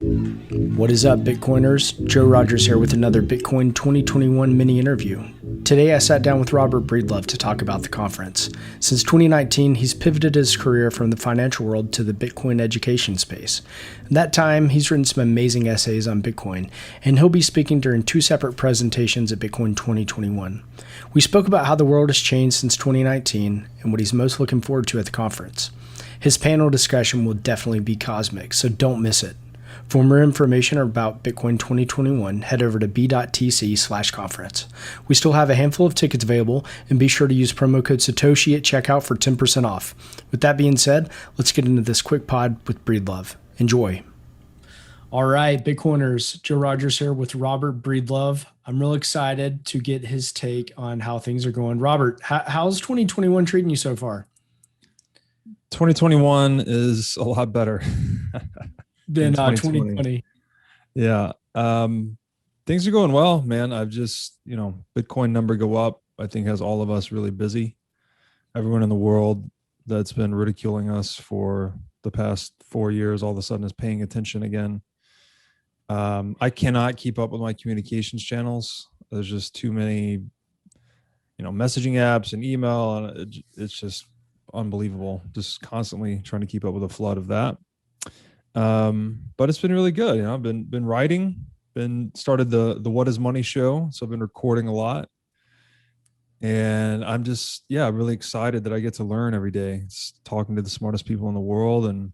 What is up, Bitcoiners? Joe Rodgers here with another Bitcoin 2021 mini interview. Today I sat down with Robert Breedlove to talk about the conference. Since 2019, he's pivoted his career from the financial world to the Bitcoin education space. In that time, he's written some amazing essays on Bitcoin, and he'll be speaking during two separate presentations at Bitcoin 2021. We spoke about how the world has changed since 2019 and what he's most looking forward to at the conference. His panel discussion will definitely be cosmic, so don't miss it. For more information about Bitcoin 2021, head over to b.tc/conference. We still have a handful of tickets available, and be sure to use promo code Satoshi at checkout for 10% off. With that being said, let's get into this quick pod with Breedlove. Enjoy. All right, Bitcoiners, Joe Rodgers here with Robert Breedlove. I'm real excited to get his take on how things are going. Robert, how's 2021 treating you so far? 2021 is a lot better than 2020. Yeah. Things are going well, man. I've just, Bitcoin number go up, I think has all of us really busy. Everyone in the world that's been ridiculing us for the past 4 years, all of a sudden is paying attention again. I cannot keep up with my communications channels. There's just too many, messaging apps and email, and it's just unbelievable. Just constantly trying to keep up with a flood of that. But it's been really good. I've been writing, started the What is Money show. So I've been recording a lot, and I'm just, really excited that I get to learn every day. It's talking to the smartest people in the world and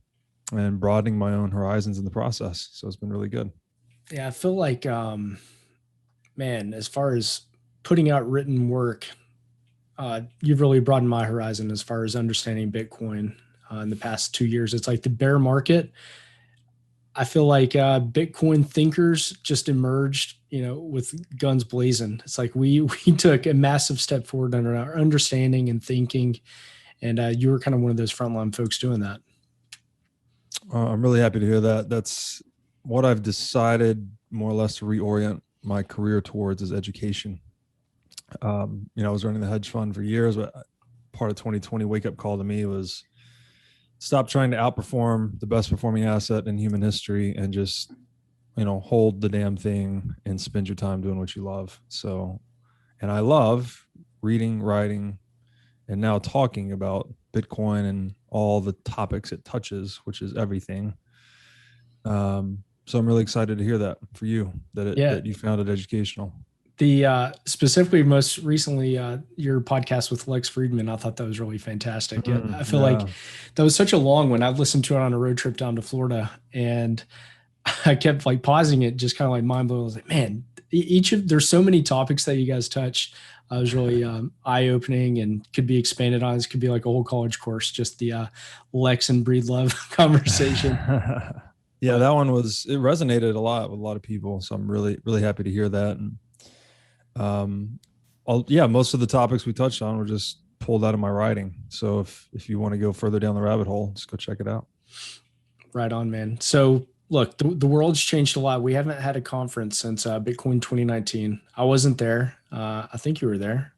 broadening my own horizons in the process. So it's been really good. Yeah. I feel like, man, as far as putting out written work, you've really broadened my horizon as far as understanding Bitcoin in the past 2 years. It's like the bear market. I feel like Bitcoin thinkers just emerged, with guns blazing. It's like we took a massive step forward in our understanding and thinking, and you were kind of one of those frontline folks doing that. I'm really happy to hear that. That's what I've decided more or less to reorient my career towards is education. I was running the hedge fund for years, but part of 2020 wake up call to me was stop trying to outperform the best performing asset in human history and just, hold the damn thing and spend your time doing what you love. So, and I love reading, writing, and now talking about Bitcoin and all the topics it touches, which is everything. So I'm really excited to hear that for you, that you found it educational. The specifically most recently your podcast with Lex Friedman, I thought that was really fantastic. I feel like that was such a long one. I've listened to it on a road trip down to Florida, and I kept like pausing it, just kind of like mind blowing. I was like, man, there's so many topics that you guys touched. I was really eye opening and could be expanded on. This could be like a whole college course, just the Lex and Breedlove conversation. Yeah, that one it resonated a lot with a lot of people. So I'm really, really happy to hear that. And most of the topics we touched on were just pulled out of my writing. So if you want to go further down the rabbit hole, just go check it out. Right on, man. So look, the world's changed a lot. We haven't had a conference since Bitcoin 2019. I wasn't there. I think you were there.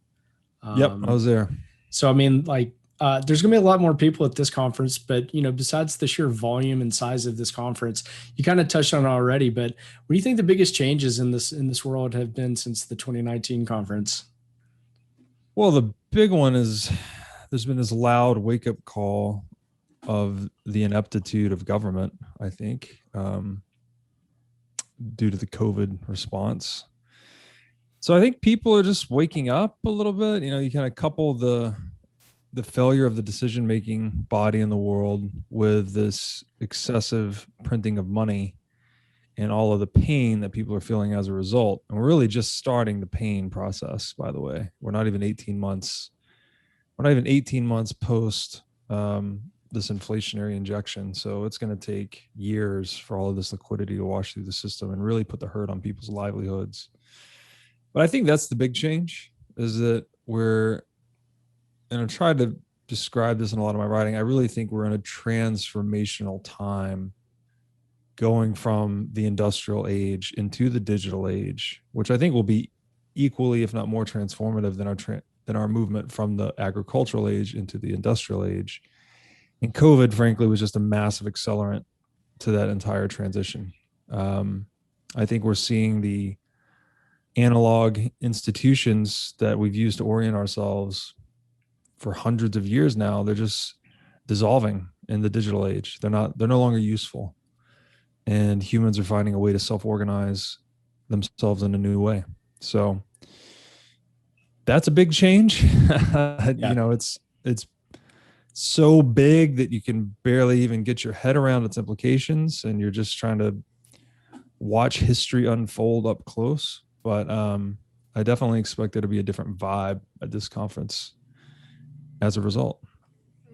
Yep, I was there. So, I mean, there's going to be a lot more people at this conference, but, besides the sheer volume and size of this conference, you kind of touched on it already, but what do you think the biggest changes in this world have been since the 2019 conference? Well, the big one is there's been this loud wake-up call of the ineptitude of government, I think, due to the COVID response. So I think people are just waking up a little bit. You kind of couple the failure of the decision-making body in the world with this excessive printing of money and all of the pain that people are feeling as a result. And we're really just starting the pain process, by the way. We're not even 18 months post this inflationary injection. So it's going to take years for all of this liquidity to wash through the system and really put the hurt on people's livelihoods. But I think that's the big change, is that and I tried to describe this in a lot of my writing, I really think we're in a transformational time going from the industrial age into the digital age, which I think will be equally, if not more transformative than our movement from the agricultural age into the industrial age. And COVID, frankly, was just a massive accelerant to that entire transition. I think we're seeing the analog institutions that we've used to orient ourselves for hundreds of years now. They're just dissolving in the digital age. They're no longer useful. And humans are finding a way to self-organize themselves in a new way. So that's a big change. Yeah. It's so big that you can barely even get your head around its implications, and you're just trying to watch history unfold up close. But I definitely expect there to be a different vibe at this conference as a result.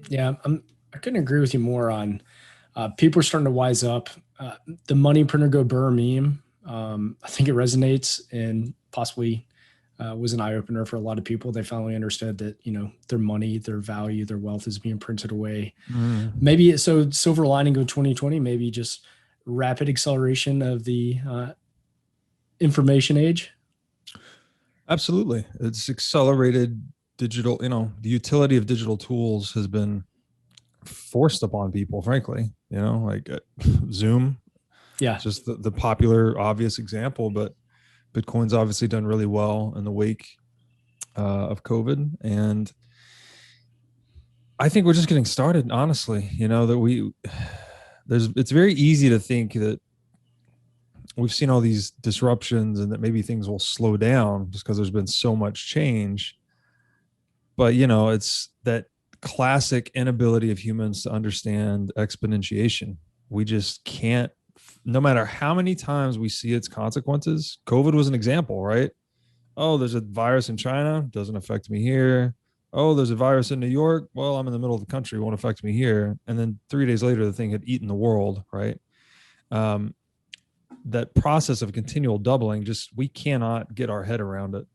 Yeah, I couldn't agree with you more on people are starting to wise up. The money printer go burr meme, I think it resonates and possibly was an eye opener for a lot of people. They finally understood that, their money, their value, their wealth is being printed away. Maybe so silver lining of 2020, maybe just rapid acceleration of the information age. Absolutely. It's accelerated digital, the utility of digital tools has been forced upon people, frankly, like Zoom. Yeah. It's just the popular, obvious example, but Bitcoin's obviously done really well in the wake of COVID. And I think we're just getting started, honestly, it's very easy to think that we've seen all these disruptions and that maybe things will slow down just because there's been so much change. But, it's that classic inability of humans to understand exponentiation. We just can't, no matter how many times we see its consequences. COVID was an example, right? Oh, there's a virus in China, doesn't affect me here. Oh, there's a virus in New York. Well, I'm in the middle of the country, won't affect me here. And then 3 days later, the thing had eaten the world, right? That process of continual doubling, just we cannot get our head around it.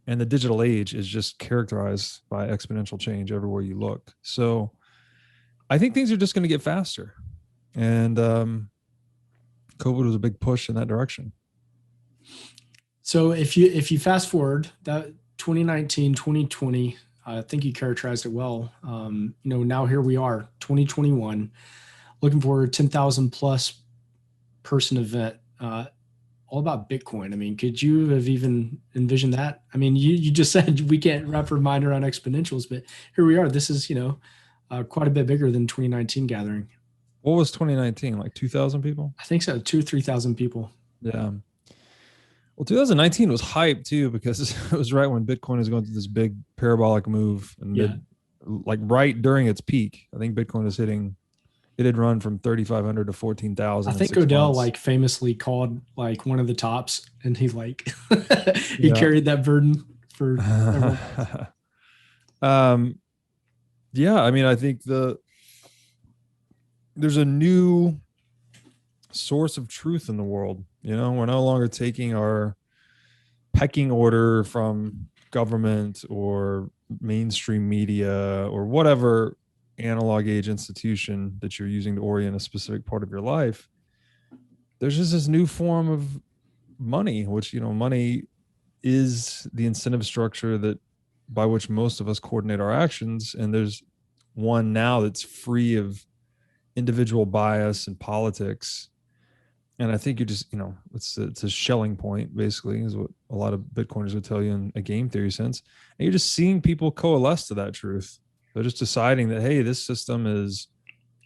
And the digital age is just characterized by exponential change everywhere you look. So I think things are just going to get faster. And COVID was a big push in that direction. So if you fast forward that 2019, 2020, I think you characterized it well. Now here we are, 2021, looking for a 10,000 plus person event, all about Bitcoin. I mean, could you have even envisioned that? I mean, you just said we can't wrap our mind around exponentials, but here we are. This is, quite a bit bigger than 2019 gathering. What was 2019? Like 2,000 people? I think so. 3,000 people. Yeah. Well, 2019 was hype too, because it was right when Bitcoin was going through this big parabolic move and like right during its peak. I think Bitcoin was it had run from 3,500 to 14,000. I think Odell like famously called like one of the tops, and he like he carried that burden for yeah, I mean, I think there's a new source of truth in the world. We're no longer taking our pecking order from government or mainstream media or whatever analog age institution that you're using to orient a specific part of your life. There's just this new form of money, which, money is the incentive structure that by which most of us coordinate our actions. And there's one now that's free of individual bias and politics. And I think you just, it's a shelling point, basically, is what a lot of Bitcoiners would tell you in a game theory sense. And you're just seeing people coalesce to that truth. They're just deciding that, hey, this system is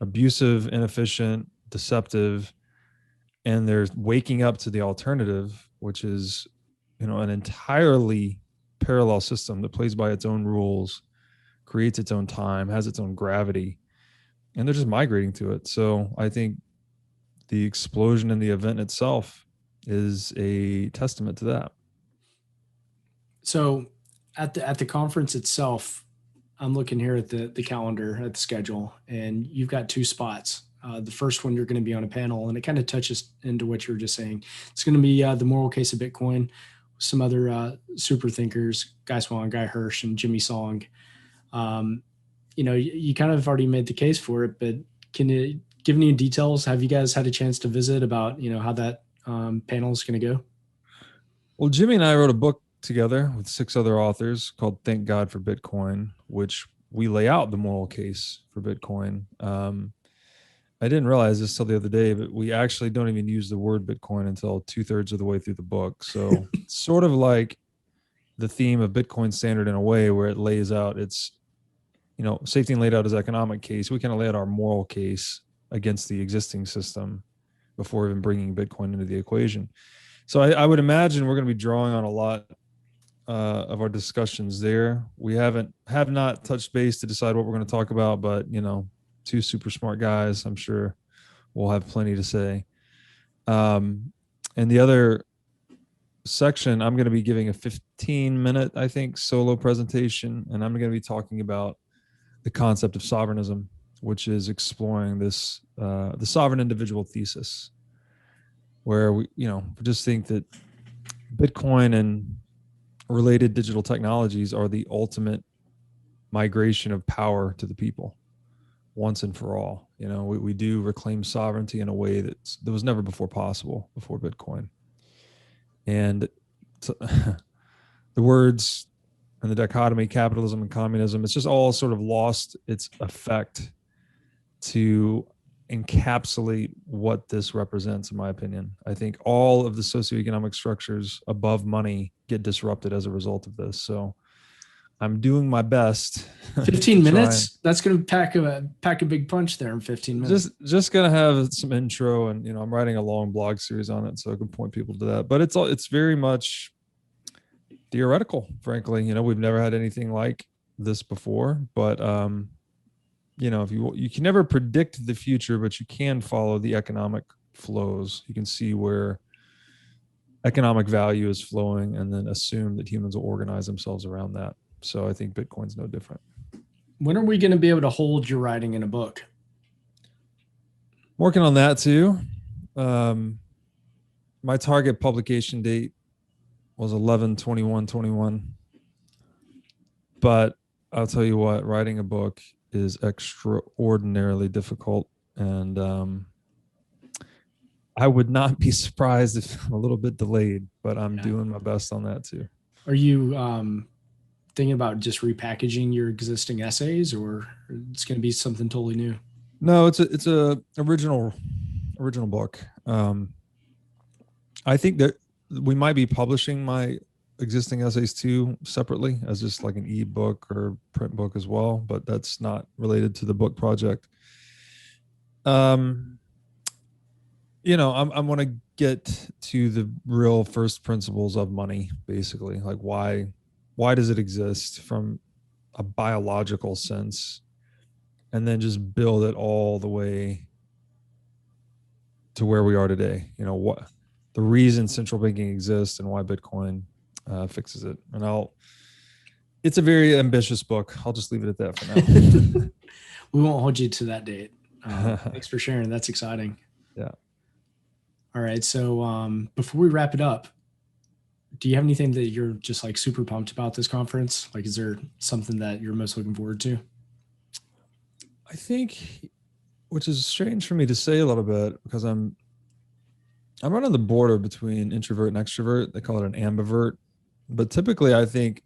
abusive, inefficient, deceptive, and they're waking up to the alternative, which is, an entirely parallel system that plays by its own rules, creates its own time, has its own gravity, and they're just migrating to it. So I think the explosion in the event itself is a testament to that. So at the conference itself, I'm looking here at the calendar, at the schedule, and you've got 2 spots. The first one, you're going to be on a panel, and it kind of touches into what you were just saying. It's going to be the moral case of Bitcoin, some other super thinkers, Guy Swan, Guy Hirsch, and Jimmy Song. You kind of already made the case for it, but can you give any details? Have you guys had a chance to visit about, how that panel is going to go? Well, Jimmy and I wrote a book together with 6 other authors called Thank God for Bitcoin, which we lay out the moral case for Bitcoin. I didn't realize this till the other day, but we actually don't even use the word Bitcoin until 2/3 of the way through the book. So it's sort of like the theme of Bitcoin Standard in a way where it lays out its, safety laid out his economic case. We kind of lay out our moral case against the existing system before even bringing Bitcoin into the equation. So I would imagine we're going to be drawing on a lot of our discussions there. We have not touched base to decide what we're going to talk about, but two super smart guys, I'm sure we'll have plenty to say. And the other section, I'm going to be giving a 15-minute, I think, solo presentation, and I'm going to be talking about the concept of sovereignism, which is exploring this the sovereign individual thesis, where we just think that Bitcoin and related digital technologies are the ultimate migration of power to the people once and for all. We do reclaim sovereignty in a way that was never before possible before Bitcoin. And the words and the dichotomy, capitalism and communism, it's just all sort of lost its effect to encapsulate what this represents, in my opinion. I think all of the socioeconomic structures above money get disrupted as a result of this. So I'm doing my best. 15 minutes? That's going to pack a big punch there in 15 minutes. Just going to have some intro, and I'm writing a long blog series on it, so I can point people to that. But it's very much theoretical, frankly. We've never had anything like this before, but if you can never predict the future, but you can follow the economic flows. You can see where economic value is flowing and then assume that humans will organize themselves around that. So I think Bitcoin's no different. When are we going to be able to hold your writing in a book? Working on that too. My target publication date was 11/21/21. But I'll tell you what, writing a book is extraordinarily difficult. And I would not be surprised if I'm a little bit delayed, but I'm doing my best on that too. Are you thinking about just repackaging your existing essays, or it's going to be something totally new? No, it's a original book. I think that we might be publishing my existing essays too separately as just like an ebook or print book as well, but that's not related to the book project. I'm going to get to the real first principles of money, basically. Like why does it exist from a biological sense, and then just build it all the way to where we are today. What the reason central banking exists and why Bitcoin fixes it. And it's a very ambitious book. I'll just leave it at that for now. We won't hold you to that date. Thanks for sharing. That's exciting. Yeah. All right. So before we wrap it up, do you have anything that you're just like super pumped about this conference? Like, is there something that you're most looking forward to? I think, which is strange for me to say a little bit, because I'm right on the border between introvert and extrovert. They call it an ambivert. But typically, I think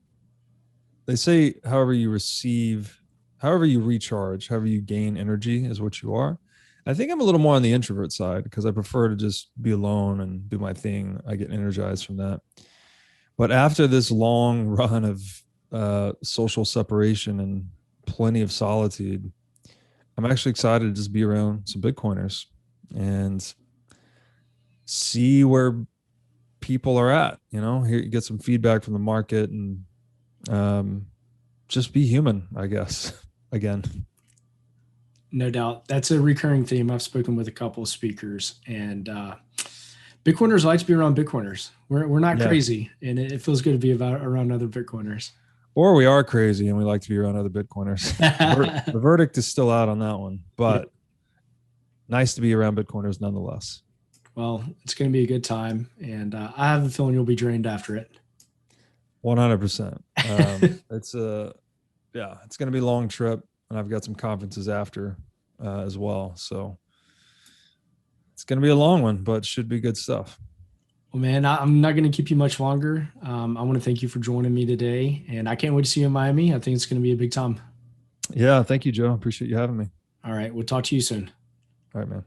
they say however you receive, however you recharge, however you gain energy is what you are. I think I'm a little more on the introvert side because I prefer to just be alone and do my thing. I get energized from that. But after this long run of social separation and plenty of solitude, I'm actually excited to just be around some Bitcoiners and see where people are at. Here you get some feedback from the market and just be human, I guess, again. No doubt. That's a recurring theme. I've spoken with a couple of speakers, and Bitcoiners like to be around Bitcoiners. We're not crazy, and it feels good to be around other Bitcoiners. Or we are crazy and we like to be around other Bitcoiners. The verdict is still out on that one, but nice to be around Bitcoiners nonetheless. Well, it's going to be a good time, and I have a feeling you'll be drained after it. 100%. It's going to be a long trip, and I've got some conferences after as well. So it's going to be a long one, but should be good stuff. Well, man, I'm not going to keep you much longer. I want to thank you for joining me today, and I can't wait to see you in Miami. I think it's going to be a big time. Yeah, thank you, Joe. Appreciate you having me. All right, we'll talk to you soon. All right, man.